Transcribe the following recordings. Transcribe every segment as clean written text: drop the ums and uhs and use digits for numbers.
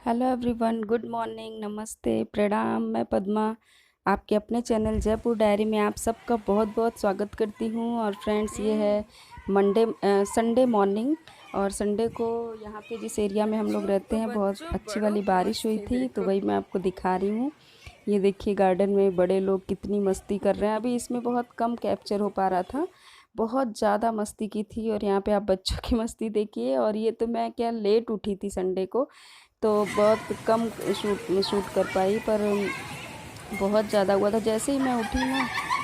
Hello everyone, good morning, नमस्ते, प्रणाम। मैं पद्मा आपके अपने चैनल जयपुर डायरी में आप सबका बहुत बहुत स्वागत करती हूँ। और फ्रेंड्स, ये है संडे मॉर्निंग। और संडे को यहाँ पे जिस एरिया में हम लोग रहते हैं बहुत अच्छी वाली बारिश हुई थी, तो वही मैं आपको दिखा रही हूँ। ये देखिए, गार्डन में बड़े लोग कितनी मस्ती कर रहे हैं। अभी इसमें बहुत कम कैप्चर हो पा रहा था, बहुत ज़्यादा मस्ती की थी। और यहाँ पे आप बच्चों की मस्ती देखिए। और ये तो मैं क्या लेट उठी थी संडे को, तो बहुत कम शूट कर पाई, पर बहुत ज़्यादा हुआ था। जैसे ही मैं उठी ना,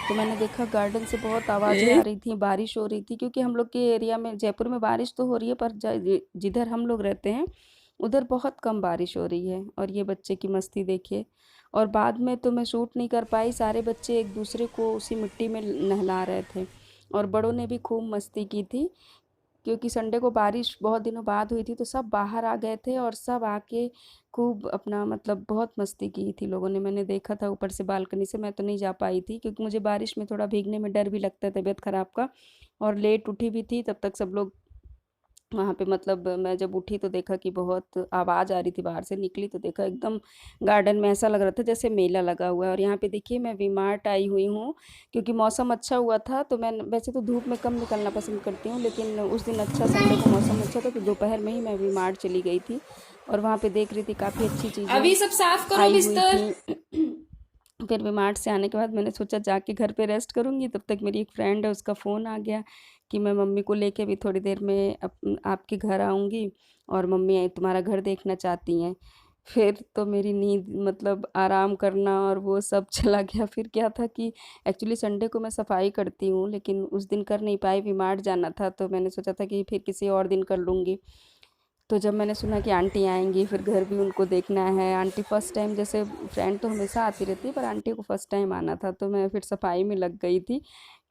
तो मैंने देखा गार्डन से बहुत आवाज़ें आ रही थी, बारिश हो रही थी। क्योंकि हम लोग के एरिया में, जयपुर में, बारिश तो हो रही है, पर जिधर हम लोग रहते हैं उधर बहुत कम बारिश हो रही है। और ये बच्चे की मस्ती देखिए। और बाद में तो मैं शूट नहीं कर पाई, सारे बच्चे एक दूसरे को उसी मिट्टी में नहला रहे थे। और बड़ों ने भी खूब मस्ती की थी, क्योंकि संडे को बारिश बहुत दिनों बाद हुई थी, तो सब बाहर आ गए थे और सब आके खूब अपना मतलब बहुत मस्ती की थी लोगों ने। मैंने देखा था ऊपर से बालकनी से। मैं तो नहीं जा पाई थी, क्योंकि मुझे बारिश में थोड़ा भीगने में डर भी लगता है, तबीयत ख़राब का। और लेट उठी भी थी, तब तक सब लोग वहाँ पे, मतलब मैं जब उठी तो देखा कि बहुत आवाज़ आ रही थी बाहर से। निकली तो देखा एकदम गार्डन में ऐसा लग रहा था जैसे मेला लगा हुआ है। और यहाँ पे देखिए, मैं वी मार्ट आई हुई हूँ, क्योंकि मौसम अच्छा हुआ था। तो मैं वैसे तो धूप में कम निकलना पसंद करती हूँ, लेकिन उस दिन अच्छा, संडे को मौसम अच्छा था, तो दोपहर में ही मैं वी मार्ट चली गई थी। और वहाँ पे देख रही थी, काफ़ी अच्छी चीज़ें अभी सब साफ करो आई हुई बिस्तर। थी। फिर वी-मार्ट से आने के बाद मैंने सोचा जाके घर पे रेस्ट करूँगी, तब तक मेरी एक फ्रेंड है, उसका फ़ोन आ गया कि मैं मम्मी को लेके भी थोड़ी देर में आपके घर आऊँगी, और मम्मी तुम्हारा घर देखना चाहती हैं। फिर तो मेरी नींद, मतलब आराम करना और वो सब चला गया। फिर क्या था कि एक्चुअली संडे को मैं सफाई करती हूँ, लेकिन उस दिन कर नहीं पाई, वी-मार्ट जाना था, तो मैंने सोचा था कि फिर किसी और दिन कर लूँगी। तो जब मैंने सुना कि आंटी आएँगी, फिर घर भी उनको देखना है। आंटी फर्स्ट टाइम, जैसे फ्रेंड तो हमेशा आती रहती है, पर आंटी को फर्स्ट टाइम आना था, तो मैं फिर सफाई में लग गई थी।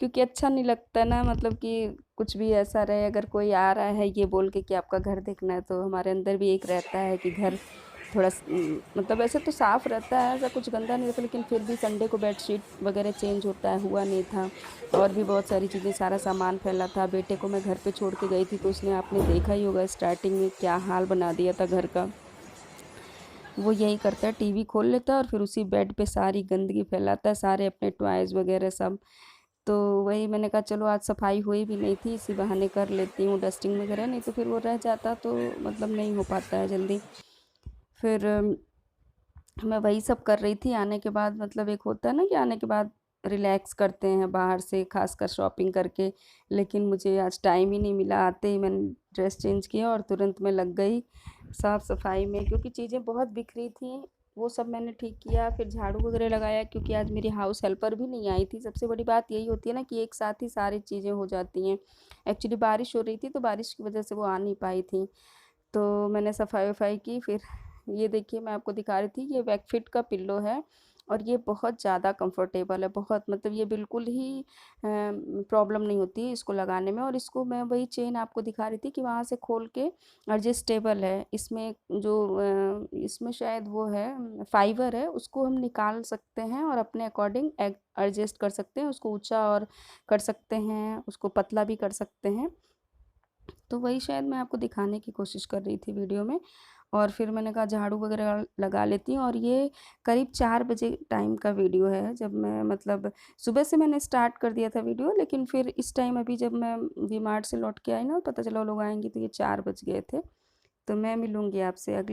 क्योंकि अच्छा नहीं लगता ना, मतलब कि कुछ भी ऐसा रहे, अगर कोई आ रहा है ये बोल के कि आपका घर देखना है, तो हमारे अंदर भी एक रहता है कि घर थोड़ा मतलब ऐसे तो साफ़ रहता है, ऐसा कुछ गंदा नहीं रहता, लेकिन फिर भी संडे को बेडशीट वगैरह चेंज होता है, हुआ नहीं था। और भी बहुत सारी चीज़ें, सारा सामान फैला था। बेटे को मैं घर पे छोड़ के गई थी, तो उसने, आपने देखा ही होगा स्टार्टिंग में, क्या हाल बना दिया था घर का। वो यही करता है, टीवी खोल लेता है और फिर उसी बेड पे सारी गंदगी फैलाता है, सारे अपने टॉयज़ वगैरह सब। तो वही मैंने कहा चलो, आज सफाई हुई भी नहीं थी, इसी बहाने कर लेती हूँ डस्टिंग वगैरह, नहीं तो फिर वो रह जाता तो मतलब नहीं हो पाता है जल्दी। फिर मैं वही सब कर रही थी आने के बाद। मतलब एक होता है ना कि आने के बाद रिलैक्स करते हैं बाहर से, खासकर शॉपिंग करके। लेकिन मुझे आज टाइम ही नहीं मिला। आते ही मैंने ड्रेस चेंज किया और तुरंत मैं लग गई साफ़ सफाई में, क्योंकि चीज़ें बहुत बिखरी थी। वो सब मैंने ठीक किया, फिर झाड़ू वगैरह लगाया, क्योंकि आज मेरी हाउस हेल्पर भी नहीं आई थी। सबसे बड़ी बात यही होती है ना कि एक साथ ही सारी चीज़ें हो जाती हैं। एक्चुअली बारिश हो रही थी, तो बारिश की वजह से वो आ नहीं पाई थी। तो मैंने सफाई वफाई की। फिर ये देखिए, मैं आपको दिखा रही थी, ये वेकफिट का पिल्लो है। और ये बहुत ज़्यादा कंफर्टेबल है, बहुत, मतलब ये बिल्कुल ही प्रॉब्लम नहीं होती है इसको लगाने में। और इसको मैं वही चेन आपको दिखा रही थी कि वहाँ से खोल के एडजस्टेबल है। इसमें जो इसमें शायद वो है, फाइबर है, उसको हम निकाल सकते हैं और अपने अकॉर्डिंग एडजस्ट कर सकते हैं। उसको ऊंचा और कर सकते हैं, उसको पतला भी कर सकते हैं। तो वही शायद मैं आपको दिखाने की कोशिश कर रही थी वीडियो में। और फिर मैंने कहा झाड़ू वगैरह लगा लेती हूँ। और ये करीब 4 बजे टाइम का वीडियो है, जब मैं, मतलब सुबह से मैंने स्टार्ट कर दिया था वीडियो, लेकिन फिर इस टाइम अभी जब मैं वी मार्ट से लौट के आई ना, पता चला वो लोग आएंगे, तो ये 4 बज गए थे। तो मैं मिलूँगी आपसे अगले